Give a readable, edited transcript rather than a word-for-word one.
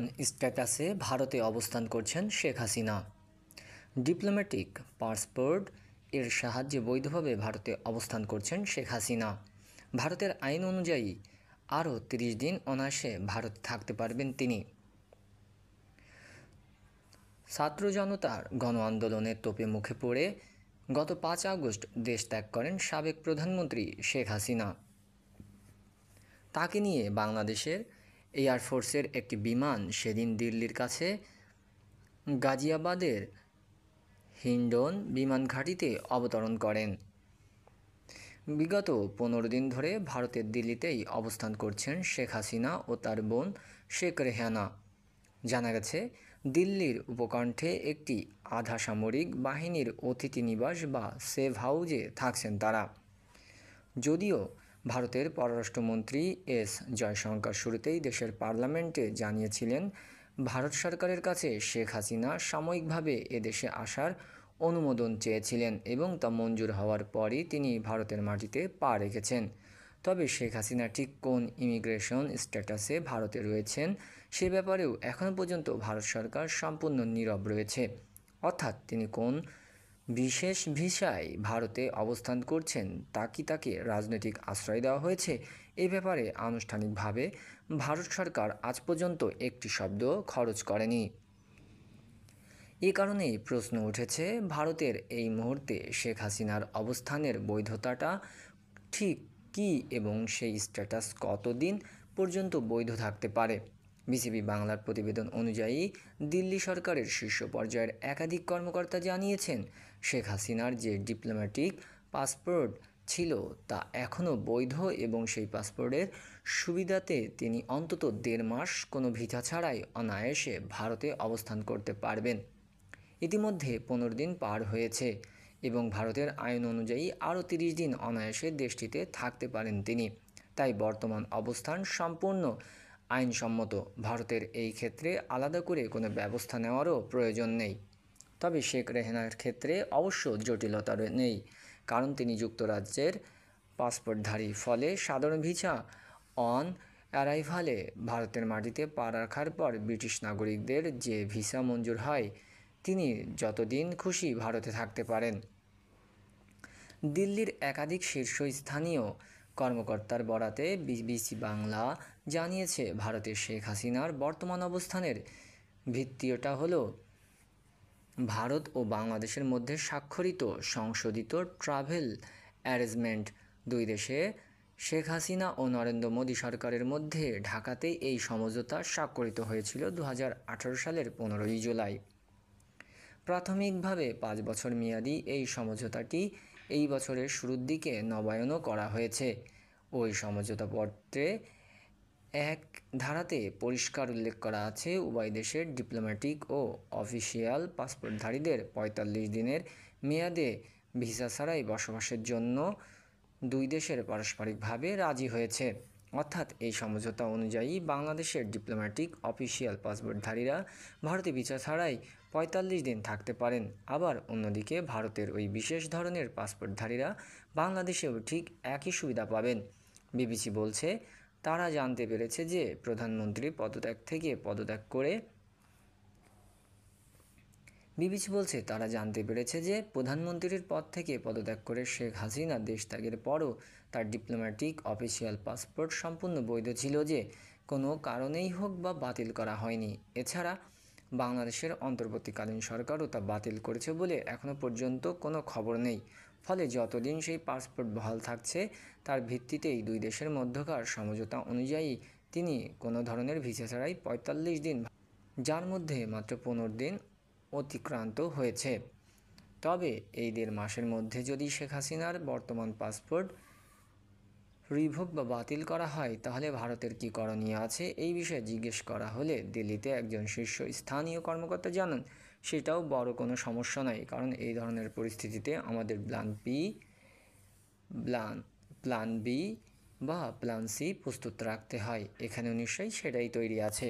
কোন স্ট্যাটাসে ভারতে অবস্থান করছেন শেখ হাসিনা? ডিপ্লোম্যাটিক পাসপোর্ট এর সাহায্যে বৈধভাবে ভারতে অবস্থান করছেন শেখ হাসিনা। ভারতের আইন অনুযায়ী আরও ৩০ দিন অনায়াসে ভারতে থাকতে পারবেন তিনি। ছাত্র জনতার গণ আন্দোলনের তোপে মুখে পড়ে গত ৫ আগস্ট দেশ ত্যাগ করেন সাবেক প্রধানমন্ত্রী শেখ হাসিনা। তাকে নিয়ে বাংলাদেশের এয়ারফোর্সের একটি বিমান সেদিন দিল্লির কাছে গাজিয়াবাদের হিন্ডন বিমান ঘাঁটিতে অবতরণ করেন। বিগত ১৫ দিন ধরে ভারতের দিল্লিতেই অবস্থান করছেন শেখ হাসিনা ও তার বোন শেখ রেহানা। জানা গেছে, দিল্লির উপকণ্ঠে একটি আধা সামরিক বাহিনীর অতিথি নিবাস বা সেভ হাউজে থাকছেন তারা। যদিও ভারতের পররাষ্ট্রমন্ত্রী এস জয়শঙ্কর শুরুতেই দেশের পার্লামেন্টে জানিয়েছিলেন, ভারত সরকারের কাছে শেখ হাসিনা সাময়িকভাবে এদেশে আসার অনুমোদন চেয়েছিলেন এবং তা মঞ্জুর হওয়ার পরই তিনি ভারতের মাটিতে পা রেখেছেন। তবে শেখ হাসিনা ঠিক কোন ইমিগ্রেশন স্ট্যাটাসে ভারতে রয়েছেন সে ব্যাপারেও এখনও পর্যন্ত ভারত সরকার সম্পূর্ণ নীরব রয়েছে। অর্থাৎ তিনি কোন বিশেষ ভিসায় ভারতে অবস্থান করছেন তা কি তাকে রাজনৈতিক আশ্রয় দেওয়া হয়েছে, এ ব্যাপারে আনুষ্ঠানিকভাবে ভারত সরকার আজ পর্যন্ত একটি শব্দ খরচ করেনি। এ কারণেই প্রশ্ন উঠেছে, ভারতের এই মুহূর্তে শেখ হাসিনার অবস্থানের বৈধতাটা ঠিক কী এবং সেই স্ট্যাটাস কতদিন পর্যন্ত বৈধ থাকতে পারে। বিবিসি বাংলার প্রতিবেদন অনুযায়ী দিল্লি সরকারের শীর্ষ পর্যায়ের একাধিক কর্মকর্তা জানিয়েছেন, শেখ হাসিনার যে ডিপ্লোম্যাটিক পাসপোর্ট ছিল তা এখনও বৈধ এবং সেই পাসপোর্টের সুবিধাতে তিনি অন্তত ১.৫ মাস কোনো ভিসা ছাড়াই অনায়াসে ভারতে অবস্থান করতে পারবেন। ইতিমধ্যে ১৫ দিন পার হয়েছে এবং ভারতের আইন অনুযায়ী আরও ৩০ দিন অনায়াসে দেশটিতে থাকতে পারেন তিনি। তাই বর্তমান অবস্থান সম্পূর্ণ আইনসম্মত। ভারতের এই ক্ষেত্রে আলাদা করে কোনো ব্যবস্থা নেওয়ারও প্রয়োজন নেই। তবে শেখ রেহানার ক্ষেত্রে অবশ্য জটিলতা নেই, কারণ তিনি যুক্তরাজ্যের পাসপোর্টধারী। ফলে সাধারণ ভিসা অন অ্যারাইভালে ভারতের মাটিতে পা রাখার পর ব্রিটিশ নাগরিকদের যে ভিসা মঞ্জুর হয়, তিনি যতদিন খুশি ভারতে থাকতে পারেন। দিল্লির একাধিক শীর্ষস্থানীয় কর্মকর্তার বরাতে বিবিসি বাংলা জানিয়েছে, ভারতের শেখ হাসিনার বর্তমান অবস্থানের ভিত্তিটা হলো ভারত ও বাংলাদেশের মধ্যে স্বাক্ষরিত সংশোধিত ট্রাভেল অ্যারেঞ্জমেন্ট। দুই দেশে শেখ হাসিনা ও নরেন্দ্র মোদী সরকারের মধ্যে ঢাকাতেই এই সমঝোতা স্বাক্ষরিত হয়েছিল ২০১৮ সালের ১৫ই জুলাই। প্রাথমিকভাবে ৫ বছর মেয়াদী এই সমঝোতাটি এই বছরের শুরুর দিকে নবায়নও করা হয়েছে। ওই সমঝোতাপত্রে এক ধারাতে পরিষ্কার উল্লেখ করা আছে, উভয় দেশের ডিপ্লোম্যাটিক ও অফিসিয়াল পাসপোর্টধারীদের ৪৫ দিনের মেয়াদে ভিসা ছাড়াই বসবাসের জন্য দুই দেশের পারস্পরিকভাবে রাজি হয়েছে। অর্থাৎ এই সমঝোতা অনুযায়ী বাংলাদেশের ডিপ্লোম্যাটিক অফিসিয়াল পাসপোর্টধারীরা ভারতে ভিসা ছাড়াই ৪৫ দিন থাকতে পারেন। আবার অন্যদিকে ভারতের ওই বিশেষ ধরনের পাসপোর্টধারীরা বাংলাদেশেও ঠিক একই সুবিধা পাবেন। বিবিসি বলছে, তারা জানতে পেরেছে যে প্রধানমন্ত্রী পদত্যাগ প্রধানমন্ত্রীর পদ থেকে পদত্যাগ করে শেখ হাসিনা দেশ ত্যাগের পরও তার ডিপ্লোম্যাটিক অফিসিয়াল পাসপোর্ট সম্পূর্ণ বৈধ ছিল, যে কোনো কারণেই হোক বা বাতিল করা হয়নি। এছাড়া বাংলাদেশের অন্তর্বর্তীকালীন সরকারও তা বাতিল করেছে বলে এখনও পর্যন্ত কোনো খবর নেই। ফলে যতদিন সেই পাসপোর্ট বহাল থাকছে তার ভিত্তিতেই দুই দেশের মধ্যকার সমঝোতা অনুযায়ী তিনি কোনো ধরনের ভিসা ছাড়াই ৪৫ দিন, যার মধ্যে মাত্র ১৫ দিন অতিক্রান্ত হয়েছে। তবে এই ১.৫ মাসের মধ্যে যদি শেখ হাসিনার বর্তমান পাসপোর্ট রিভোক বা বাতিল করা হয়, তাহলে ভারতের কী করণীয় আছে এই বিষয়ে জিজ্ঞেস করা হলে দিল্লিতে একজন শীর্ষস্থানীয় কর্মকর্তা জানান, সেটাও বড় কোনো সমস্যা নয়, কারণ এই ধরনের পরিস্থিতিতে আমাদের প্ল্যান বি বা প্ল্যান সি প্রস্তুত রাখতে হয়। এখানেও নিশ্চয়ই সেটাই তৈরি আছে।